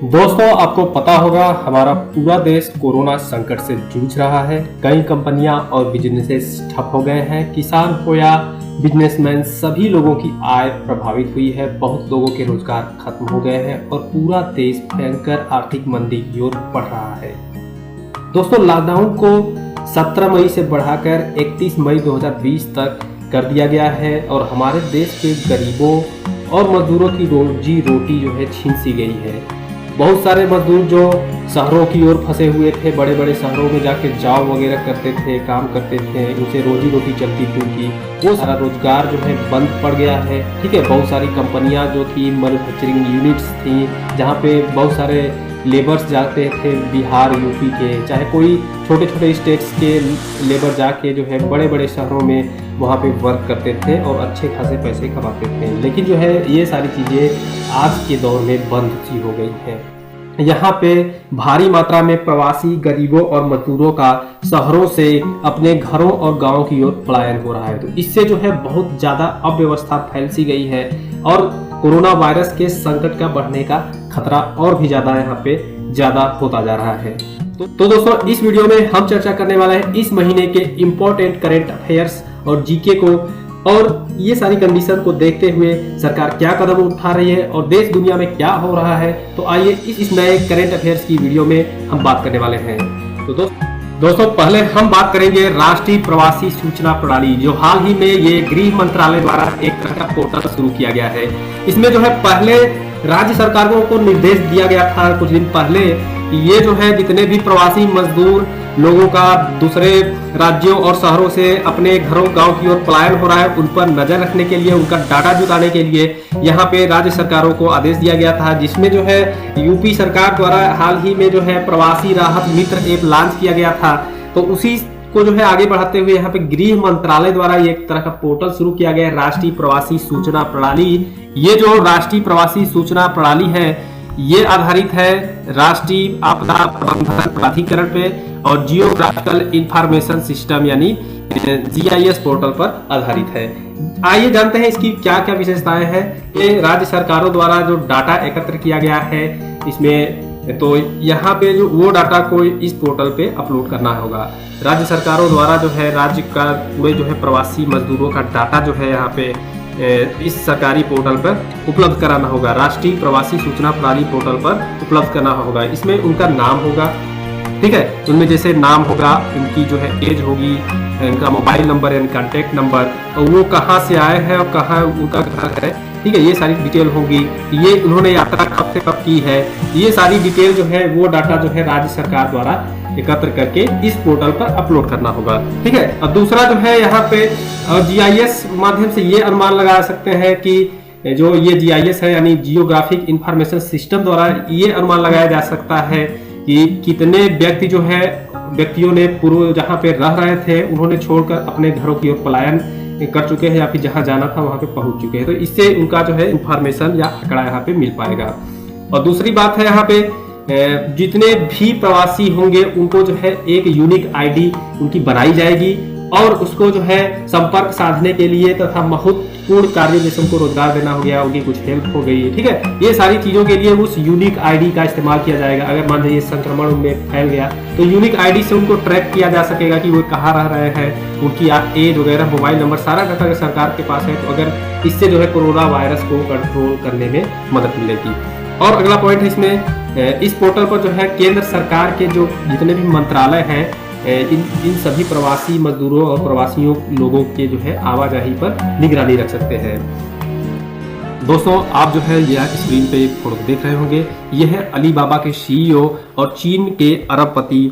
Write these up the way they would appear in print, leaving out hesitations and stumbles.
दोस्तों, आपको पता होगा हमारा पूरा देश कोरोना संकट से जूझ रहा है। कई कंपनियां और बिजनेसेस ठप हो गए हैं। किसान हो या बिजनेसमैन, सभी लोगों की आय प्रभावित हुई है। बहुत लोगों के रोजगार खत्म हो गए हैं और पूरा देश भयंकर आर्थिक मंदी की ओर बढ़ रहा है। दोस्तों, लॉकडाउन को 17 मई से बढ़ाकर 31 मई 2020 तक कर दिया गया है और हमारे देश के गरीबों और मजदूरों की रोजी रोटी जो है छीन सी गई है। बहुत सारे मजदूर जो शहरों की ओर फंसे हुए थे, बड़े बड़े शहरों में जाके जॉब वगैरह करते थे, काम करते थे, उनसे रोजी रोटी चलती थी उनकी, वो सारा रोजगार जो है बंद पड़ गया है। ठीक है, बहुत सारी कंपनियां जो थी, मैन्युफैक्चरिंग यूनिट्स थी, जहां पे बहुत सारे लेबर्स जाते थे बिहार यूपी के, चाहे कोई छोटे छोटे स्टेट्स के लेबर जाके जो है बड़े बड़े शहरों में वहाँ पे वर्क करते थे और अच्छे खासे पैसे कमाते थे। लेकिन जो है ये सारी चीज़ें आज के दौर में बंद सी हो गई हैं। यहाँ पे भारी मात्रा में प्रवासी गरीबों और मजदूरों का शहरों से अपने घरों और गांवों की ओर पलायन हो रहा है। तो इससे जो है बहुत ज़्यादा अव्यवस्था फैल सी गई है और कोरोना वायरस के संकट का बढ़ने का खतरा और भी ज़्यादा यहाँ पे ज़्यादा होता जा रहा है। तो दोस्तों, इस वीडियो में हम चर्चा करने वाले हैं इस महीने के इम्पोर्टेंट करेंट अफेयर्स और जीके को, और ये सारी कंडीशन को देखते हुए सरकार क्या कदम उठा रही है और देश दुनिया में क्या हो रहा है। तो आइए इस नए करेंट अफेयर्स की वीडियो में हम बात करने वाले हैं। तो दोस्तों, पहले हम बात करेंगे राष्ट्रीय प्रवासी सूचना प्रणाली, जो हाल ही में ये गृह मंत्रालय द्वारा एक तरह का पोर्टल शुरू किया गया है। इसमें जो है पहले राज्य सरकारों को निर्देश दिया गया था कुछ दिन पहले, ये जो है जितने भी प्रवासी मजदूर लोगों का दूसरे राज्यों और शहरों से अपने घरों गांव की ओर पलायन हो रहा है, उन पर नजर रखने के लिए, उनका डाटा जुटाने के लिए यहाँ पे राज्य सरकारों को आदेश दिया गया था, जिसमें जो है यूपी सरकार द्वारा हाल ही में जो है प्रवासी राहत मित्र ऐप लॉन्च किया गया था। तो उसी को जो है आगे बढ़ाते हुए यहाँ पे गृह मंत्रालय द्वारा एक तरह का पोर्टल शुरू किया गया है, राष्ट्रीय प्रवासी सूचना प्रणाली। ये जो राष्ट्रीय प्रवासी सूचना प्रणाली है, ये आधारित है राष्ट्रीय आपदा प्रबंधन प्राधिकरण पे और जियोग्राफिकल इंफॉर्मेशन सिस्टम यानी GIS पोर्टल पर आधारित है। आइए जानते हैं इसकी क्या क्या विशेषताएं हैं। ये राज्य सरकारों द्वारा जो डाटा एकत्र किया गया है इसमें, तो यहाँ पे जो वो डाटा को इस पोर्टल पे अपलोड करना होगा। राज्य सरकारों द्वारा जो है राज्य का पूरे जो है प्रवासी मजदूरों का डाटा जो है यहाँ पे इस सरकारी पोर्टल पर उपलब्ध कराना होगा। राष्ट्रीय प्रवासी सूचना प्रणाली पोर्टल पर उपलब्ध करना होगा। इसमें उनका नाम होगा, ठीक है, उनमें जैसे नाम होगा, उनकी जो है एज होगी, उनका मोबाइल नंबर यानी कॉन्टेक्ट नंबर, और वो कहाँ से आए हैं और कहाँ उनका घर है, ठीक है, ये सारी डिटेल होगी। ये उन्होंने यात्रा कब से कब की है, ये सारी डिटेल जो है वो डाटा जो है राज्य सरकार द्वारा एकत्र करके इस पोर्टल पर अपलोड करना होगा, ठीक है। और दूसरा जो है यहाँ पे GIS माध्यम से ये अनुमान लगा सकते हैं कि जो ये GIS है यानी जियोग्राफिक इंफॉर्मेशन सिस्टम द्वारा ये अनुमान लगाया जा सकता है कि कितने व्यक्ति जो है व्यक्तियों ने पूर्व जहाँ पे रह रहे थे उन्होंने छोड़कर अपने घरों की ओर पलायन कर चुके हैं या फिर जहाँ जाना था वहाँ पे पहुँच चुके हैं। तो इससे उनका जो है इंफॉर्मेशन या आंकड़ा यहाँ पे मिल पाएगा। और दूसरी बात है यहाँ पे जितने भी प्रवासी होंगे उनको जो है एक यूनिक ID उनकी बनाई जाएगी और उसको जो है संपर्क साधने के लिए तथा महत्वपूर्ण कार्य जैसे उनको रोजगार देना हो गया, उनकी कुछ हेल्प हो गई, ठीक है, ये सारी चीजों के लिए उस यूनिक ID का इस्तेमाल किया जाएगा। अगर मान लीजिए संक्रमण उनमें फैल गया तो यूनिक ID से उनको ट्रैक किया जा सकेगा कि वो कहाँ रह रहे हैं, उनकी एज वगैरह, मोबाइल नंबर, सारा डाटा अगर सरकार के पास है तो अगर इससे जो है कोरोना वायरस को कंट्रोल करने में मदद मिलेगी। और अगला पॉइंट है इसमें, इस पोर्टल पर जो है केंद्र सरकार के जो जितने भी मंत्रालय हैं इन सभी प्रवासी मजदूरों और प्रवासियों लोगों के जो है आवाजाही पर निगरानी रख सकते हैं। दोस्तों, आप जो है यह स्क्रीन पे एक फोटो देख रहे होंगे, यह है अलीबाबा के CEO और चीन के अरबपति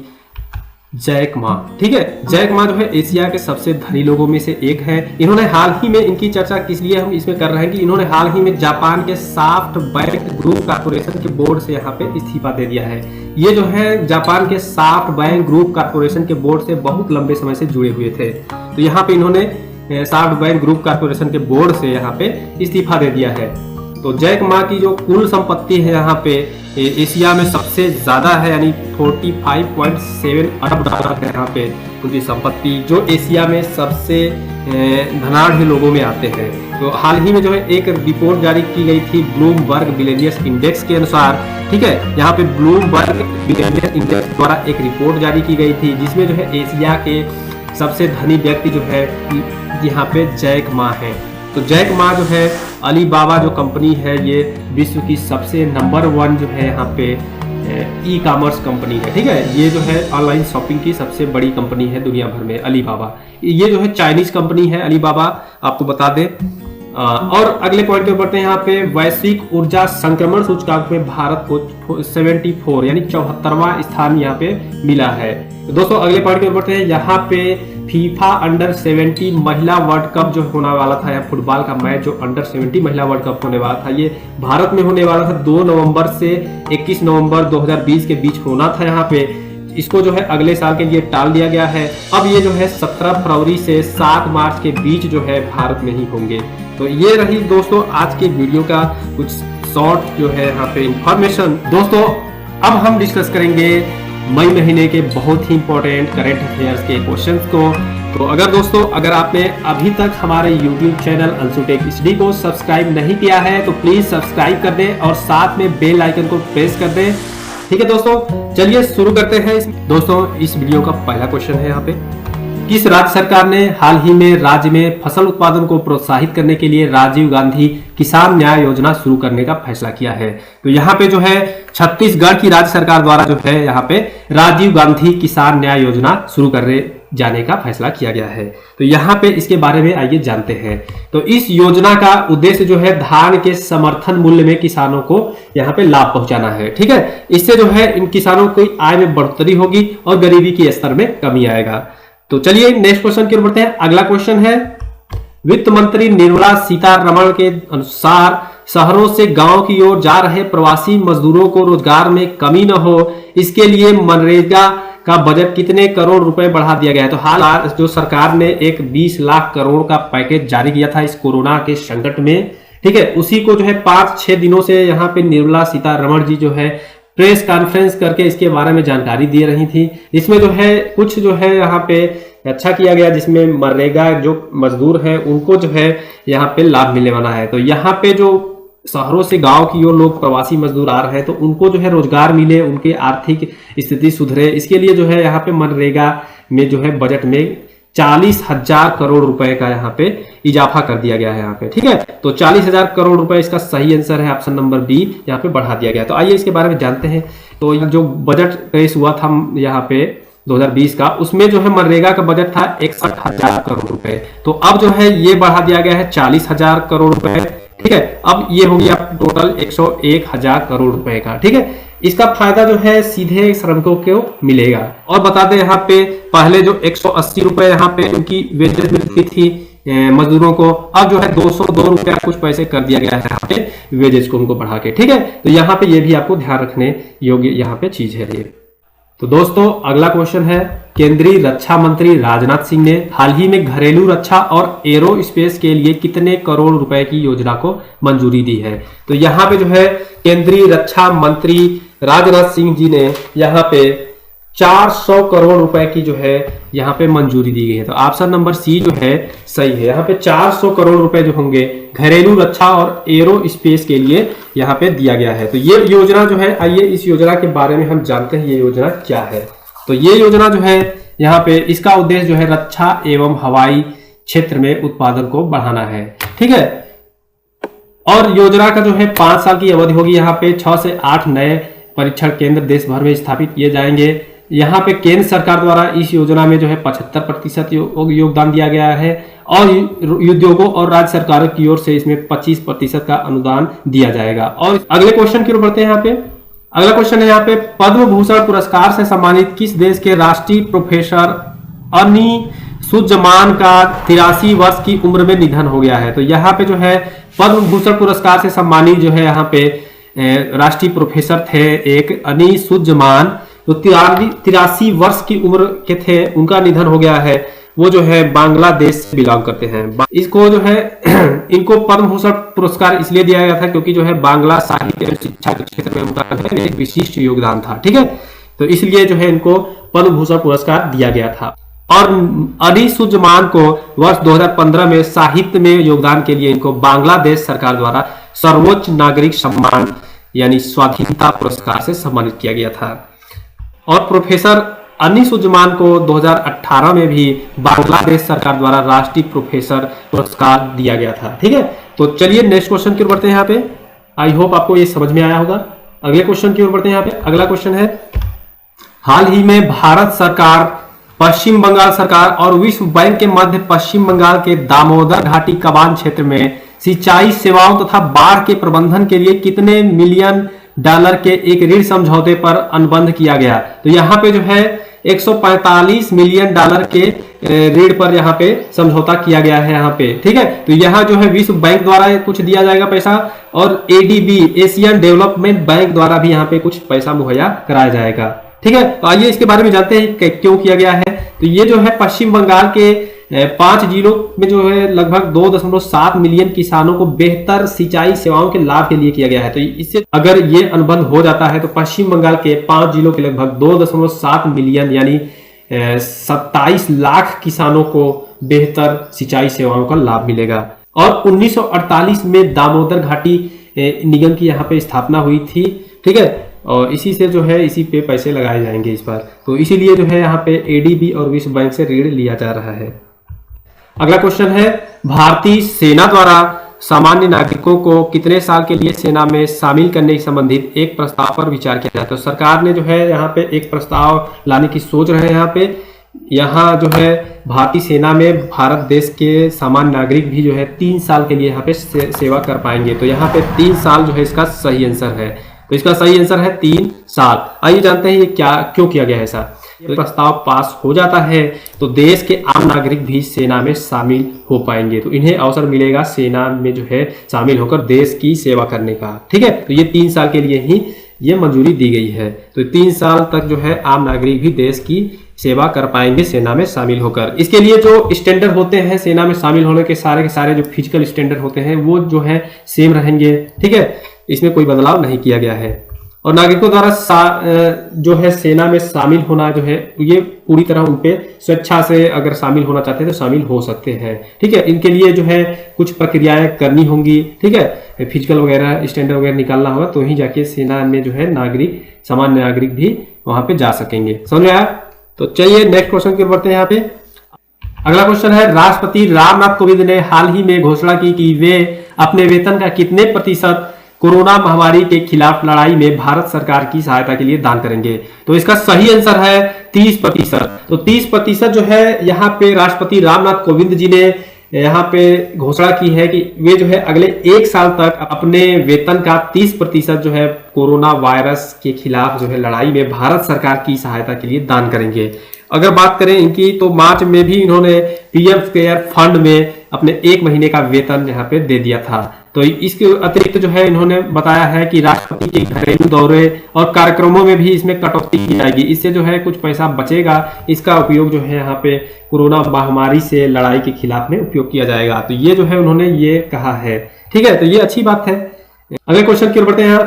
जैक मा, ठीक है। जैक मा जो है एशिया के सबसे धनी लोगों में से एक है। इन्होंने हाल ही में, इनकी चर्चा किस लिए हम इसमें कर रहे हैं कि इन्होंने हाल ही में जापान के सॉफ्टबैंक ग्रुप कॉर्पोरेशन के बोर्ड से यहाँ पे इस्तीफा दे दिया है। ये जो है जापान के सॉफ्टबैंक ग्रुप कॉर्पोरेशन के बोर्ड से बहुत लंबे समय से जुड़े हुए थे। तो यहाँ पे इन्होंने सॉफ्टबैंक ग्रुप कॉर्पोरेशन के बोर्ड से यहाँ पे इस्तीफा दे दिया है। तो जैक मा की जो कुल संपत्ति है यहाँ पे एशिया में सबसे ज्यादा है, यानी 45.7 अरब डॉलर है यहाँ पे उनकी संपत्ति, जो एशिया में सबसे धनाढ़ लोगों में आते हैं। तो हाल ही में जो है एक रिपोर्ट जारी की गई थी ब्लूमबर्ग बिलियनियर्स इंडेक्स के अनुसार ठीक है। यहाँ पे ब्लूमबर्ग बिलियनियर इंडेक्स द्वारा एक रिपोर्ट जारी की गई थी जिसमें जो है एशिया के सबसे धनी व्यक्ति जो है यहाँ पे जैक मा है। तो जैक मा जो है अलीबाबा जो कंपनी है ये विश्व की सबसे नंबर 1 जो है यहाँ पे ई कॉमर्स कंपनी है, ठीक है। ये जो है ऑनलाइन शॉपिंग की सबसे बड़ी कंपनी है दुनिया भर में, अलीबाबा। ये जो है चाइनीज कंपनी है अलीबाबा, आपको बता दें। और अगले पॉइंट पे बढ़ते हैं। यहाँ पे वैश्विक ऊर्जा संक्रमण सूचकांक में भारत को 74 यानी 74वां स्थान यहाँ पे मिला है। तो दोस्तों अगले पॉइंट पे बढ़ते हैं। यहाँ पे फीफा अंडर 70 महिला वर्ल्ड कप जो होने वाला था, या फुटबॉल का मैच जो अंडर 70 महिला वर्ल्ड कप होने वाला था, ये भारत में होने वाला था 2 नवंबर से 21 नवंबर 2020 के बीच होना था। यहाँ पे इसको जो है अगले साल के लिए टाल दिया गया है। अब ये जो है 17 फरवरी से 7 मार्च के बीच जो है भारत में ही होंगे। तो ये रही दोस्तों आज के वीडियो का कुछ शॉर्ट जो है यहाँ पे इंफॉर्मेशन। दोस्तों अब हम डिस्कस करेंगे मई महीने के बहुत ही इंपॉर्टेंट करंट अफेयर्स के क्वेश्चंस को। तो अगर आपने अभी तक हमारे YouTube चैनल अंशुटेक HD को सब्सक्राइब नहीं किया है तो प्लीज सब्सक्राइब कर दें और साथ में बेल आइकन को प्रेस कर दें, ठीक है दोस्तों। चलिए शुरू करते हैं। दोस्तों इस वीडियो का पहला क्वेश्चन है यहाँ पे, किस राज्य सरकार ने हाल ही में राज्य में फसल उत्पादन को प्रोत्साहित करने के लिए राजीव गांधी किसान न्याय योजना शुरू करने का फैसला किया है? तो यहाँ पे जो है छत्तीसगढ़ की राज्य सरकार द्वारा जो है यहाँ पे राजीव गांधी किसान न्याय योजना शुरू करने जाने का फैसला किया गया है। तो यहाँ पे इसके बारे में आइए जानते हैं। तो इस योजना का उद्देश्य जो है धान के समर्थन मूल्य में किसानों को यहाँ पे लाभ पहुंचाना है, ठीक है। इससे जो है इन किसानों की आय में बढ़ोतरी होगी और गरीबी के स्तर में कमी आएगा। तो चलिए नेक्स्ट क्वेश्चन की ओर बढ़ते हैं। अगला क्वेश्चन है, वित्त मंत्री निर्मला सीतारमण के अनुसार शहरों से गांव की ओर जा रहे प्रवासी मजदूरों को रोजगार में कमी न हो, इसके लिए मनरेगा का बजट कितने करोड़ रुपए बढ़ा दिया गया है? तो हाल जो सरकार ने एक 20 लाख करोड़ का पैकेज जारी किया था इस कोरोना के संकट में, ठीक है, उसी को जो है 5-6 दिनों से यहाँ पे निर्मला सीतारमण जी जो है प्रेस कॉन्फ्रेंस करके इसके बारे में जानकारी दे रही थी। इसमें जो है कुछ जो है यहाँ पे अच्छा किया गया, जिसमें मनरेगा जो मजदूर है उनको जो है यहाँ पे लाभ मिलने वाला है। तो यहाँ पे जो शहरों से गांव की ओर लोग प्रवासी मजदूर आ रहे हैं तो उनको जो है रोजगार मिले, उनके आर्थिक स्थिति सुधरे, इसके लिए जो है यहाँ पे मनरेगा में जो है बजट में 40,000 करोड़ रुपए का यहाँ पे इजाफा कर दिया गया है यहाँ पे, ठीक है। तो 40,000 करोड़ रुपए इसका सही आंसर है, ऑप्शन नंबर बी, यहाँ पे बढ़ा दिया गया। तो आइए इसके बारे में जानते हैं। तो जो बजट पेश हुआ था यहाँ पे 2020 का, उसमें जो है मनरेगा का बजट था 61,000 करोड़ रुपए। तो अब जो है ये बढ़ा दिया गया है 40,000 करोड़ रुपए, ठीक है। अब ये हो गया टोटल 101,000 करोड़ रुपए का, ठीक है। इसका फायदा जो है सीधे श्रमिकों को मिलेगा। और बता दें यहाँ पे पहले जो 180 रुपए यहाँ पे उनकी वेजेस मिलती थी मजदूरों को, अब जो है 202 रुपया कुछ पैसे कर दिया गया है यहाँ पे वेजेस को उनको बढ़ा के, ठीक है। तो यहाँ पे ये भी आपको ध्यान रखने योग्य यहाँ पे चीज है ये। तो दोस्तों अगला क्वेश्चन है, केंद्रीय रक्षा मंत्री राजनाथ सिंह ने हाल ही में घरेलू रक्षा और एरो स्पेस के लिए कितने करोड़ रुपए की योजना को मंजूरी दी है? तो यहाँ पे जो है केंद्रीय रक्षा मंत्री राजनाथ सिंह जी ने यहाँ पे 400 करोड़ रुपए की जो है यहाँ पे मंजूरी दी गई है। तो ऑप्शन नंबर सी जो है सही है। यहाँ पे 400 करोड़ रुपए जो होंगे घरेलू रक्षा और एरो स्पेस के लिए यहाँ पे दिया गया है। तो ये योजना जो है, आइए इस योजना के बारे में हम जानते हैं ये योजना क्या है। तो ये योजना जो है यहाँ पे इसका उद्देश्य जो है रक्षा एवं हवाई क्षेत्र में उत्पादन को बढ़ाना है, ठीक है। और योजना का जो है 5 साल की अवधि होगी। यहाँ पे 6 से 8 नए परीक्षण केंद्र देश भर में स्थापित किए जाएंगे। यहाँ पे केंद्र सरकार द्वारा इस योजना में जो है 75% योगदान दिया गया है और उद्योगों और राज्य सरकारों की ओर से इसमें 25% का अनुदान दिया जाएगा। और अगले क्वेश्चन की ओर बढ़ते हैं। यहाँ पे अगला क्वेश्चन है यहाँ पे, पद्म भूषण पुरस्कार से सम्मानित किस देश के राष्ट्रीय प्रोफेसर अनी सुजमान का 83 वर्ष की उम्र में निधन हो गया है? तो यहाँ पे जो है पद्म भूषण पुरस्कार से सम्मानित जो है यहाँ पे राष्ट्रीय प्रोफेसर थे एक अनी सुजमान, तो 83 वर्ष की उम्र के थे, उनका निधन हो गया है। वो जो है बांग्लादेश से बिलोंग करते हैं। इसको जो है इनको पद्म भूषण पुरस्कार इसलिए दिया गया था क्योंकि जो है बांग्ला साहित्य और शिक्षा के क्षेत्र में उनका एक विशिष्ट योगदान था, ठीक है। तो इसलिए जो है इनको पद्म भूषण पुरस्कार दिया गया था। और अनीसुज्जमान को वर्ष 2015 में साहित्य में योगदान के लिए इनको बांग्लादेश सरकार द्वारा सर्वोच्च नागरिक सम्मान यानी स्वाधीनता पुरस्कार से सम्मानित किया गया था। और प्रोफेसर अनीसुज्जमान को 2018 में भी बांग्लादेश सरकार द्वारा राष्ट्रीय प्रोफेसर पुरस्कार दिया गया था। ठीक है, तो चलिए नेक्स्ट क्वेश्चन की ओर बढ़ते हैं। यहाँ पे आई होप आपको ये समझ में आया होगा। अगले क्वेश्चन की ओर बढ़ते हैं। यहाँ पे अगला क्वेश्चन है, हाल ही में भारत सरकार, पश्चिम बंगाल सरकार और विश्व बैंक के मध्य पश्चिम बंगाल के दामोदर घाटी कमान क्षेत्र में सिंचाई सेवाओं तथा बाढ़ के प्रबंधन के लिए कितने मिलियन डॉलर के एक ऋण समझौते पर अनुबंध किया गया? तो यहाँ पे जो है 145 मिलियन डॉलर के ऋण पर यहाँ पे समझौता किया गया है यहाँ पे। ठीक है, तो यहाँ जो है विश्व बैंक द्वारा कुछ दिया जाएगा पैसा, और एडीबी एशियन डेवलपमेंट बैंक द्वारा भी यहाँ पे कुछ पैसा मुहैया कराया जाएगा। ठीक है, तो आइए इसके बारे में जानते हैं कि क्यों किया गया है। तो ये जो है पश्चिम बंगाल के 5 जिलों में जो है लगभग 2.7 मिलियन किसानों को बेहतर सिंचाई सेवाओं के लाभ के लिए किया गया है। तो इससे अगर ये अनुबंध हो जाता है तो पश्चिम बंगाल के 5 जिलों के लगभग 2.7 मिलियन यानी 27 लाख किसानों को बेहतर सिंचाई सेवाओं का लाभ मिलेगा। और 1948 में दामोदर घाटी निगम की यहाँ पे स्थापना हुई थी। ठीक है, और इसी से जो है इसी पे पैसे लगाए जाएंगे इस बार, तो इसीलिए जो है यहाँ पे एडीबी और विश्व बैंक से ऋण लिया जा रहा है। अगला क्वेश्चन है, भारतीय सेना द्वारा सामान्य नागरिकों को कितने साल के लिए सेना में शामिल करने से संबंधित एक प्रस्ताव पर विचार किया जाए? तो सरकार ने जो है यहाँ पे एक प्रस्ताव लाने की सोच रहे हैं। यहाँ जो है भारतीय सेना में भारत देश के सामान्य नागरिक भी जो है 3 साल के लिए यहाँ पे सेवा कर पाएंगे। तो यहाँ पे 3 साल जो है इसका सही आंसर है। तो इसका सही आंसर है 3 साल। आइए जानते हैं ये क्यों किया गया है ऐसा। तो प्रस्ताव पास हो जाता है तो देश के आम नागरिक भी सेना में शामिल हो पाएंगे, तो इन्हें अवसर मिलेगा सेना में जो है शामिल होकर देश की सेवा करने का। ठीक है, तो ये 3 साल के लिए ही ये मंजूरी दी गई है। तो 3 साल तक जो है आम नागरिक भी देश की सेवा कर पाएंगे सेना में शामिल होकर। इसके लिए जो स्टैंडर्ड होते हैं सेना में शामिल होने के सारे जो फिजिकल स्टैंडर्ड होते हैं वो जो है सेम रहेंगे। ठीक है, इसमें कोई बदलाव नहीं किया गया है। और नागरिकों द्वारा जो है सेना में शामिल होना जो है ये पूरी तरह उन पे स्वेच्छा से अगर शामिल होना चाहते हैं तो शामिल हो सकते हैं। ठीक है, इनके लिए जो है कुछ प्रक्रियाएं करनी होंगी। ठीक है, फिजिकल वगैरह स्टैंडर्ड वगैरह निकालना होगा तो ही जाके सेना में जो है नागरिक, सामान्य नागरिक भी वहां पे जा सकेंगे। समझ में आया? तो चलिए नेक्स्ट क्वेश्चन की ओर बढ़ते हैं। यहाँ पे अगला क्वेश्चन है, राष्ट्रपति रामनाथ कोविंद ने हाल ही में घोषणा की कि वे अपने वेतन का कितने प्रतिशत कोरोना महामारी के खिलाफ लड़ाई में भारत सरकार की सहायता के लिए दान करेंगे? तो इसका सही आंसर है 30%। तो 30% जो है यहाँ पे राष्ट्रपति रामनाथ कोविंद जी ने यहाँ पे घोषणा की है कि वे जो है अगले 1 साल तक अपने वेतन का 30% जो है कोरोना वायरस के खिलाफ जो है लड़ाई में भारत सरकार की सहायता के लिए दान करेंगे। अगर बात करें इनकी तो मार्च में भी इन्होंने पीएम केयर फंड में अपने 1 महीने का वेतन यहाँ पे दे दिया था। तो इसके अतिरिक्त जो है इन्होंने बताया है कि राष्ट्रपति के घरेलू दौरे और कार्यक्रमों में भी इसमें कटौती की जाएगी। इससे जो है कुछ पैसा बचेगा, इसका उपयोग जो है यहाँ पे कोरोना महामारी से लड़ाई के खिलाफ में उपयोग किया जाएगा। तो ये जो है उन्होंने ये कहा है। ठीक है, तो ये अच्छी बात है। अगले क्वेश्चन की ओर बढ़ते हैं।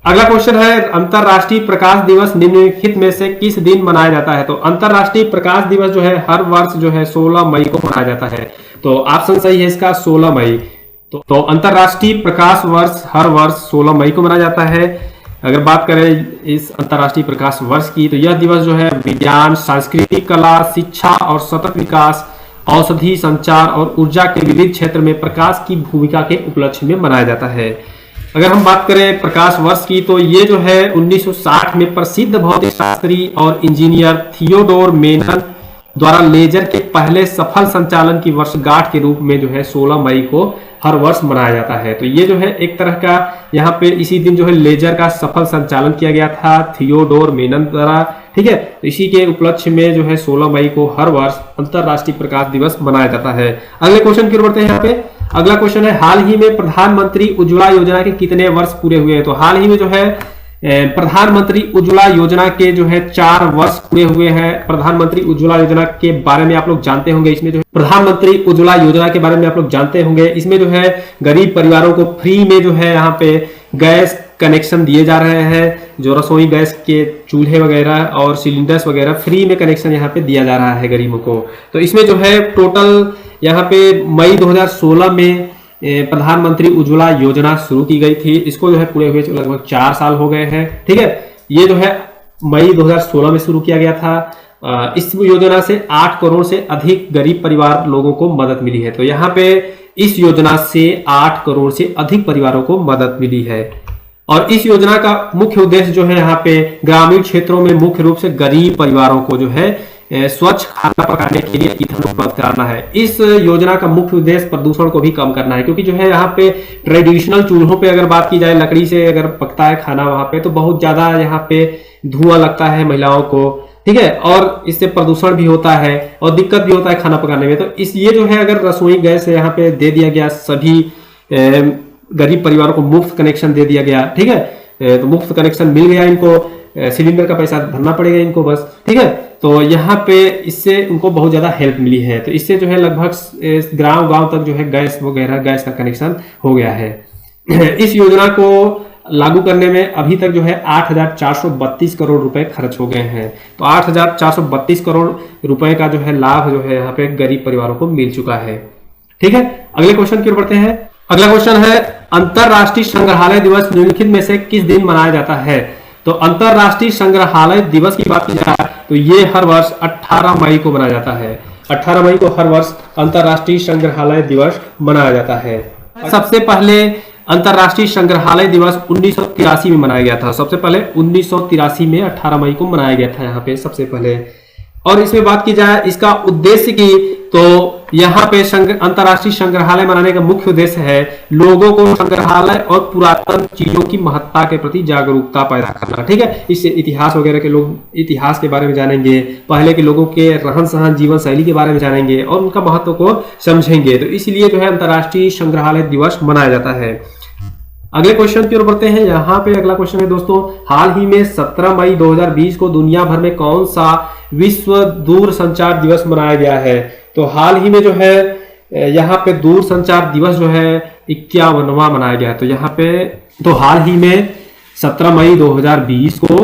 अगला क्वेश्चन है, अंतरराष्ट्रीय प्रकाश दिवस निम्नलिखित में से किस दिन मनाया जाता है? तो अंतरराष्ट्रीय प्रकाश दिवस जो है हर वर्ष जो है 16 मई को मनाया जाता है। तो ऑप्शन सही है इसका 16 मई। तो अंतरराष्ट्रीय प्रकाश वर्ष हर वर्ष 16 मई को मनाया जाता है। अगर बात करें इस अंतरराष्ट्रीय प्रकाश वर्ष की तो यह दिवस जो है विज्ञान, सांस्कृतिक, कला, शिक्षा और सतत विकास, औषधि, संचार और ऊर्जा के विविध क्षेत्र में प्रकाश की भूमिका के उपलक्ष्य में मनाया जाता है। अगर हम बात करें प्रकाश वर्ष की तो ये जो है 1960 में प्रसिद्ध भौतिक शास्त्री और इंजीनियर थियोडोर मेनन द्वारा लेजर के पहले सफल संचालन की वर्षगांठ के रूप में जो है 16 मई को हर वर्ष मनाया जाता है। तो ये जो है एक तरह का यहाँ पे इसी दिन जो है लेजर का सफल संचालन किया गया था थियोडोर मेनन द्वारा। ठीक है, तो इसी के उपलक्ष्य में जो है 16 मई को हर वर्ष अंतरराष्ट्रीय प्रकाश दिवस मनाया जाता है। अगले क्वेश्चन की ओर बढ़ते हैं। यहाँ पे अगला क्वेश्चन है, हाल ही में प्रधानमंत्री उज्ज्वला योजना के कितने वर्ष पूरे हुए हैं? तो हाल ही में जो है प्रधानमंत्री उज्ज्वला योजना के जो है 4 वर्ष पूरे हुए हैं। प्रधानमंत्री उज्ज्वला योजना के बारे में आप लोग जानते होंगे। इसमें जो है प्रधानमंत्री उज्ज्वला योजना के बारे में आप लोग जानते होंगे। इसमें जो है गरीब परिवारों को फ्री में जो है यहाँ पे गैस कनेक्शन दिए जा रहे हैं। जो रसोई गैस के चूल्हे वगैरह और सिलेंडर्स वगैरह फ्री में कनेक्शन यहाँ पे दिया जा रहा है गरीबों को। तो इसमें जो है टोटल यहाँ पे मई 2016 में प्रधानमंत्री उज्ज्वला योजना शुरू की गई थी। इसको जो है पूरे हुए लगभग 4 साल हो गए हैं। ठीक है, ये जो है मई 2016 में शुरू किया गया था। इस योजना से 8 करोड़ से अधिक गरीब परिवार लोगों को मदद मिली है। तो यहाँ पे इस योजना से 8 करोड़ से अधिक परिवारों को मदद मिली है। और इस योजना का मुख्य उद्देश्य जो है यहाँ पे ग्रामीण क्षेत्रों में मुख्य रूप से गरीब परिवारों को जो है स्वच्छ खाना पकाने के लिए ईंधन उपलब्ध कराना है। इस योजना का मुख्य उद्देश्य प्रदूषण को भी कम करना है, क्योंकि जो है यहाँ पे ट्रेडिशनल चूल्हों पे अगर बात की जाए, लकड़ी से अगर पकता है खाना वहां पे, तो बहुत ज्यादा यहाँ पे धुआं लगता है महिलाओं को। ठीक है, और इससे प्रदूषण भी होता है और दिक्कत भी होता है खाना पकाने में। तो इस ये जो है अगर रसोई गैस यहाँ पे दे दिया गया, सभी गरीब परिवारों को मुफ्त कनेक्शन दे दिया गया। ठीक है, तो मुफ्त कनेक्शन मिल गया इनको, सिलेंडर का पैसा भरना पड़ेगा इनको बस। ठीक है, तो यहाँ पे इससे उनको बहुत ज्यादा हेल्प मिली है। तो इससे जो है लगभग गांव तक जो है गैस वगैरह गैस का कनेक्शन हो गया है। इस योजना को लागू करने में अभी तक जो है 8,432 करोड़ रुपए खर्च हो गए हैं। तो 8,432 करोड़ रुपए का जो है लाभ जो है यहाँ पे गरीब परिवारों को मिल चुका है। ठीक है, अगले क्वेश्चन की ओर बढ़ते हैं। अगला क्वेश्चन है, अंतरराष्ट्रीय संग्रहालय दिवस निम्नलिखित में से किस दिन मनाया जाता है? तो अंतरराष्ट्रीय संग्रहालय दिवस की बात की जाए तो ये हर वर्ष 18 मई को मनाया जाता है। 18 मई को हर वर्ष अंतरराष्ट्रीय संग्रहालय दिवस मनाया जाता है। सबसे पहले अंतरराष्ट्रीय संग्रहालय दिवस 1983 में मनाया गया था। सबसे पहले 1983 में 18 मई को मनाया गया था यहाँ पे सबसे पहले। और इसमें बात की जाए इसका उद्देश्य की, तो यहाँ पे अंतरराष्ट्रीय संग्रहालय मनाने का मुख्य उद्देश्य है लोगों को संग्रहालय और पुरातन चीजों की महत्ता के प्रति जागरूकता पैदा करना। ठीक है, इससे इतिहास वगैरह के लोग इतिहास के बारे में जानेंगे, पहले के लोगों के रहन सहन जीवन शैली के बारे में जानेंगे और उनका महत्व को समझेंगे। तो इसलिए जो है अंतरराष्ट्रीय संग्रहालय दिवस मनाया जाता है। अगले क्वेश्चन की ओर बढ़ते हैं। यहाँ पे अगला क्वेश्चन है दोस्तों, हाल ही में 17 मई 2020 को दुनिया भर में कौन सा विश्व दूर संचार दिवस मनाया गया है? तो हाल ही में जो है यहाँ पे दूर संचार दिवस जो है 51वां मनाया गया है। तो यहाँ पे तो हाल ही में 17 मई 2020 को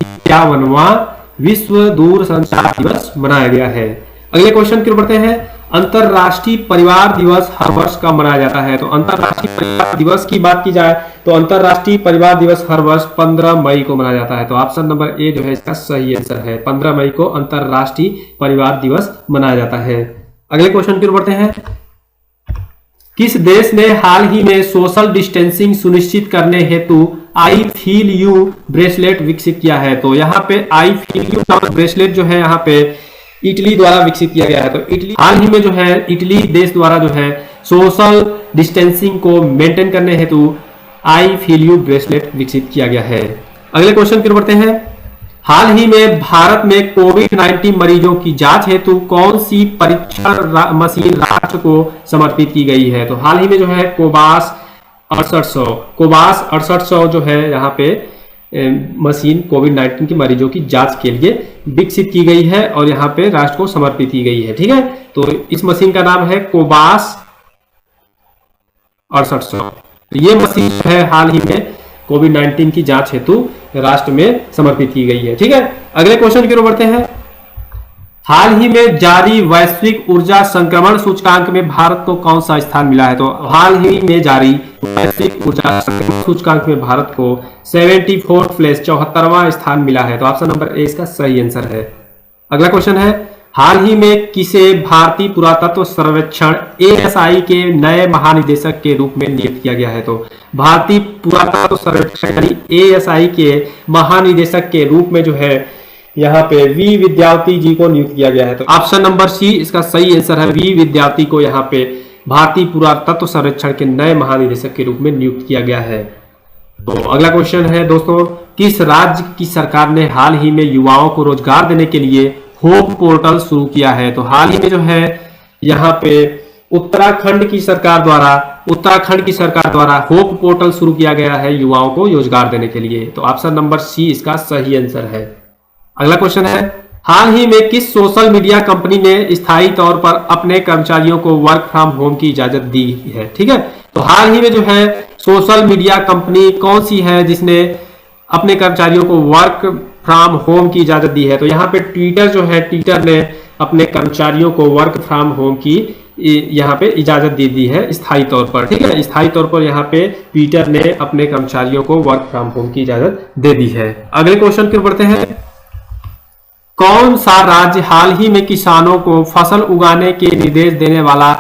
51वां विश्व दूर संचार दिवस मनाया गया है। अगले क्वेश्चन की ओर बढ़ते हैं। अंतरराष्ट्रीय परिवार दिवस हर वर्ष कब मनाया जाता है? तो अंतरराष्ट्रीय परिवार दिवस की बात की जाए तो अंतरराष्ट्रीय परिवार दिवस हर वर्ष 15 मई को मनाया जाता है। तो ऑप्शन नंबर ए जो है इसका सही आंसर है। 15 मई को अंतरराष्ट्रीय परिवार दिवस मनाया जाता है। अगले क्वेश्चन की ओर बढ़ते हैं। किस देश ने हाल ही में सोशल डिस्टेंसिंग सुनिश्चित करने हेतु आई फील यू ब्रेसलेट विकसित किया है? तो यहाँ पे आई फील यू नामक ब्रेसलेट जो है यहाँ पे इटली द्वारा विकसित किया गया है। तो इटली हाल ही में जो है इटली देश द्वारा जो है सोशल डिस्टेंसिंग को मेंटेन करने हेतु आई फील यू ब्रेसलेट विकसित किया गया है। अगले क्वेश्चन की ओर बढ़ते हैं। हाल ही में भारत में कोविड-19 मरीजों की जांच हेतु कौन सी परीक्षण मशीन राष्ट्र को समर्पित की गई है? तो हाल ही में जो है कोबास 6800 जो है यहाँ पे मशीन कोविड-19 के मरीजों की जांच के लिए विकसित की गई है और यहाँ पे राष्ट्र को समर्पित की गई है। ठीक है, तो इस मशीन का नाम है कोबास 6800। ये मशीन है हाल ही में कोविड-19 की जांच हेतु राष्ट्र में समर्पित की गई है। ठीक है, अगले क्वेश्चन की ओर बढ़ते हैं। हाल ही में जारी वैश्विक ऊर्जा संक्रमण सूचकांक में भारत को कौन सा स्थान मिला है? तो हाल ही में जारी वैश्विक ऊर्जा संक्रमण सूचकांक में भारत को 74th प्लेस 74वां स्थान मिला है। तो ऑप्शन नंबर ए इसका सही आंसर है। अगला क्वेश्चन है, हाल ही में किसे भारतीय पुरातत्व सर्वेक्षण ASI के नए महानिदेशक के रूप में नियुक्त किया गया है? तो भारतीय पुरातत्व सर्वेक्षण यानी ASI के महानिदेशक के रूप में जो है यहाँ पे वी विद्यार्थी जी को नियुक्त किया गया है। तो ऑप्शन नंबर सी इसका सही आंसर है। वी विद्यार्थी को यहाँ पे भारतीय पुरातत्व सर्वेक्षण के नए महानिदेशक के रूप में नियुक्त किया गया है। तो अगला क्वेश्चन है दोस्तों, किस राज्य की सरकार ने हाल ही में युवाओं को रोजगार देने के लिए होप पोर्टल शुरू किया है? तो हाल ही में जो है यहाँ पे उत्तराखंड की सरकार द्वारा होप पोर्टल शुरू किया गया है युवाओं को रोजगार देने के लिए। तो ऑप्शन नंबर सी इसका सही आंसर है। अगला क्वेश्चन है, हाल ही में किस सोशल मीडिया कंपनी ने स्थायी तौर पर अपने कर्मचारियों को वर्क फ्रॉम होम की इजाजत दी है? ठीक है, तो हाल ही में जो है सोशल मीडिया कंपनी कौन सी है जिसने अपने कर्मचारियों को वर्क फ्रॉम होम की इजाजत दी है? तो यहाँ पे ट्विटर जो है, ट्विटर ने अपने कर्मचारियों को वर्क फ्रॉम होम की यहाँ पे इजाजत दे दी है स्थायी तौर पर। ठीक है, स्थायी तौर पर यहाँ पे ट्विटर ने अपने कर्मचारियों को वर्क फ्रॉम होम की इजाजत दे दी है। अगले क्वेश्चन की ओर बढ़ते हैं। कौन सा राज्य हाल ही में किसानों को फसल उगाने के निर्देश देने वाला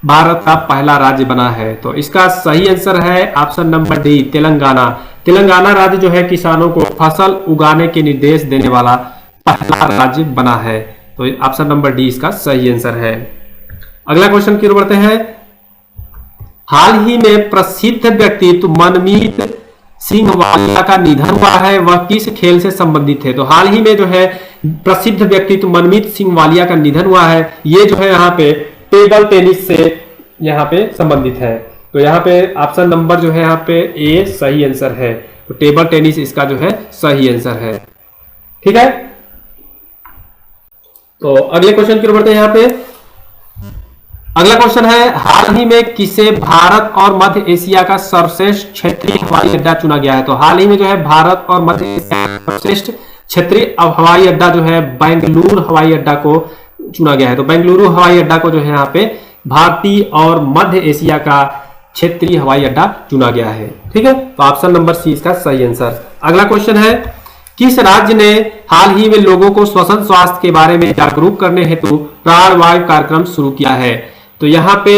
भारत का पहला राज्य बना है? तो इसका सही आंसर है option number D, Telangana. Telangana राज्य जो है किसानों को फसल उगाने के निर्देश देने वाला पहला राज्य बना है। तो ऑप्शन नंबर डी इसका सही आंसर है। अगला क्वेश्चन की ओर बढ़ते हैं। हाल ही में प्रसिद्ध व्यक्तित्व मनमीत सिंह वालिया का निधन हुआ है, वह किस खेल से संबंधित है? तो हाल ही में जो है प्रसिद्ध व्यक्तित्व मनमीत सिंह वालिया का निधन हुआ है, ये जो है यहाँ पे टेबल टेनिस से यहाँ पे संबंधित है। तो यहाँ पे ऑप्शन नंबर जो है यहाँ पे ए सही आंसर है। तो टेबल टेनिस इसका जो है सही आंसर है। ठीक है, तो अगले क्वेश्चन की ओर बढ़ते हैं। यहाँ पे अगला क्वेश्चन है, हाल ही में किसे भारत और मध्य एशिया का सर्वश्रेष्ठ क्षेत्रीय हवाई अड्डा चुना गया है? तो हाल ही में जो है भारत और मध्य एशिया का सर्वश्रेष्ठ क्षेत्रीय हवाई अड्डा जो है बेंगलुरु हवाई अड्डा को चुना गया है। तो बेंगलुरु हवाई अड्डा को जो है यहाँ पे भारतीय और मध्य एशिया का क्षेत्रीय हवाई अड्डा चुना गया है। ठीक है, तो ऑप्शन नंबर सी इसका सही आंसर। अगला क्वेश्चन है, किस राज्य ने हाल ही में लोगों को श्वसन स्वास्थ्य के बारे में जागरूक करने हेतु प्राणवायु कार्यक्रम शुरू किया है? तो यहाँ पे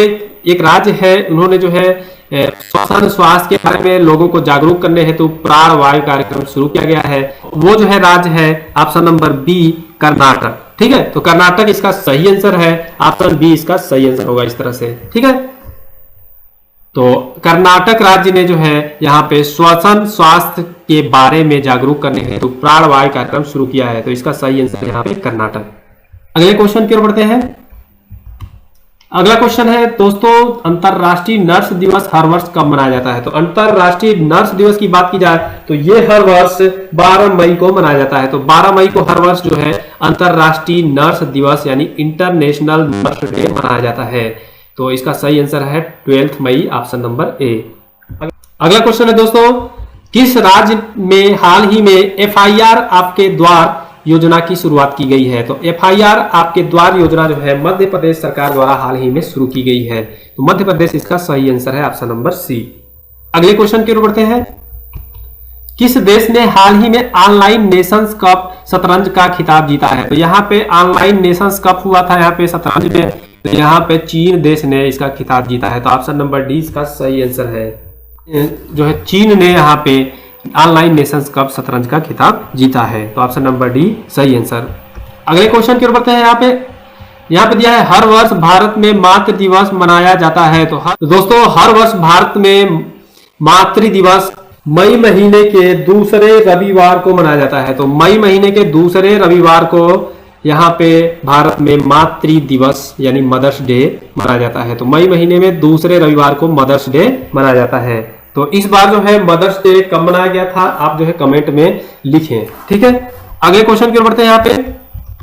एक राज्य है, उन्होंने जो है श्वसन स्वास्थ्य के बारे में लोगों को जागरूक करने हेतु प्राणवायु कार्यक्रम शुरू किया गया है। वो जो है राज्य है ऑप्शन नंबर बी, कर्नाटक। ठीक है, तो कर्नाटक इसका सही आंसर है। ऑप्शन बी इसका सही आंसर होगा इस तरह से। ठीक है, तो कर्नाटक राज्य ने जो है यहाँ पे श्वसन स्वास्थ्य के बारे में जागरूक करने हेतु प्राणवायु कार्यक्रम शुरू किया है। तो इसका सही आंसर यहाँ पे कर्नाटक। अगले क्वेश्चन की ओर बढ़ते हैं। अगला क्वेश्चन है दोस्तों, अंतरराष्ट्रीय नर्स दिवस हर वर्ष कब मनाया जाता है? तो अंतरराष्ट्रीय नर्स दिवस की बात की जाए तो ये हर वर्ष 12 मई को मनाया जाता है। तो 12 मई को हर वर्ष जो है अंतरराष्ट्रीय नर्स दिवस यानी इंटरनेशनल नर्स डे मनाया जाता है। तो इसका सही आंसर है 12 मई, ऑप्शन नंबर ए। अगला क्वेश्चन है दोस्तों, किस राज्य में हाल ही में FIR आपके द्वार योजना की शुरुआत की गई है? तो FIR आपके द्वार योजना जो है मध्य प्रदेश सरकार द्वारा हाल ही में शुरू की गई है। तो मध्य प्रदेश इसका सही आंसर है, ऑप्शन नंबर सी। अगले क्वेश्चन की ओर बढ़ते हैं। किस देश ने हाल ही में ऑनलाइन नेशंस कप शतरंज का खिताब जीता है? तो यहाँ पे ऑनलाइन नेशंस कप हुआ था यहाँ पे शतरंज में, तो यहाँ पे चीन देश ने इसका खिताब जीता है। तो ऑप्शन नंबर डी इसका सही आंसर है। जो है चीन ने यहाँ पे ऑनलाइन नेशंस कप शतरंज का खिताब जीता है। तो ऑप्शन नंबर डी सही आंसर। अगले क्वेश्चन की ओर बढ़ते हैं। यहाँ पे दिया है, हर वर्ष भारत में मातृ दिवस मनाया जाता है। तो दोस्तों हर वर्ष भारत में मातृ दिवस मई महीने के दूसरे रविवार को मनाया जाता है। तो मई महीने के दूसरे रविवार को यहाँ पे भारत में मातृ दिवस यानी मदर्स डे मनाया जाता है। तो मई महीने में दूसरे रविवार को मदर्स डे मनाया जाता है। तो इस बार जो है मदर्स डे कब मनाया गया था आप जो है कमेंट में लिखें। ठीक है, अगले क्वेश्चन की ओर बढ़ते हैं। यहाँ पे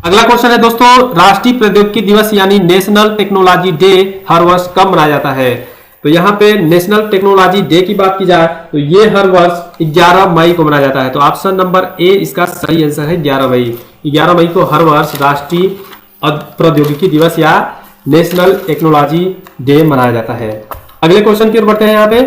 अगला क्वेश्चन है दोस्तों, राष्ट्रीय प्रौद्योगिकी दिवस यानी नेशनल टेक्नोलॉजी डे हर वर्ष कब मनाया जाता है? तो यहाँ पे नेशनल टेक्नोलॉजी डे की बात की जाए तो ये हर वर्ष 11 मई को मनाया जाता है। तो ऑप्शन नंबर ए इसका सही आंसर है, 11 मई। 11 मई को हर वर्ष राष्ट्रीय प्रौद्योगिकी दिवस या नेशनल टेक्नोलॉजी डे मनाया जाता है। अगले क्वेश्चन की ओर बढ़ते हैं। यहाँ पे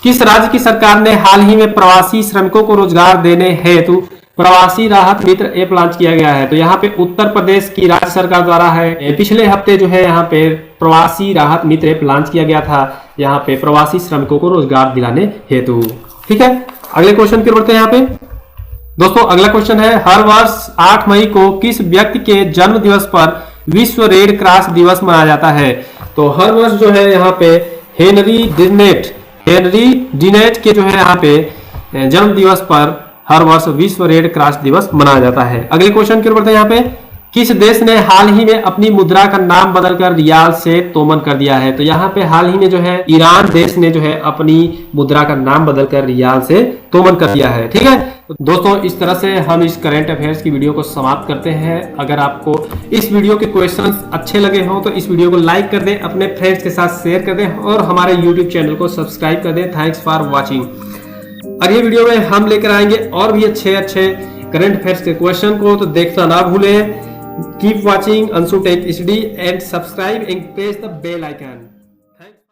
किस राज्य की सरकार ने हाल ही में प्रवासी श्रमिकों को रोजगार देने हेतु प्रवासी राहत मित्र ऐप लॉन्च किया गया है? तो यहाँ पे उत्तर प्रदेश की राज्य सरकार द्वारा है पिछले हफ्ते जो है यहाँ पे प्रवासी राहत मित्र ऐप लॉन्च किया गया था, यहाँ पे प्रवासी श्रमिकों को रोजगार दिलाने हेतु। ठीक है, अगले क्वेश्चन की ओर बढ़ते हैं। यहाँ पे दोस्तों अगला क्वेश्चन है, हर वर्ष 8 मई को किस व्यक्ति के जन्म दिवस पर विश्व रेड क्रॉस दिवस मनाया जाता है? तो हर वर्ष जो है यहाँ पे हेनरी डिनेट के जो है यहाँ पे जन्म दिवस पर हर वर्ष विश्व रेड क्रॉस दिवस मनाया जाता है। अगले क्वेश्चन की ओर बढ़ते हैं। यहाँ पे किस देश ने हाल ही में अपनी मुद्रा का नाम बदलकर रियाल से तोमन कर दिया है? तो यहाँ पे हाल ही में जो है ईरान देश ने जो है अपनी मुद्रा का नाम बदलकर रियाल से तोमन कर दिया है। ठीक है, तो दोस्तों इस तरह से हम इस करंट अफेयर्स की वीडियो को समाप्त करते हैं। अगर आपको इस वीडियो के क्वेश्चंस अच्छे लगे हों तो इस वीडियो को लाइक कर दें, अपने फ्रेंड्स के साथ शेयर कर दें और हमारे यूट्यूब चैनल को सब्सक्राइब कर दें। Thanks for watching. अगले वीडियो में हम लेकर आएंगे और भी अच्छे करंट अफेयर्स के क्वेश्चन को, तो देखना ना भूलें। Keep watching Anshu Tech HD and subscribe and press the bell icon.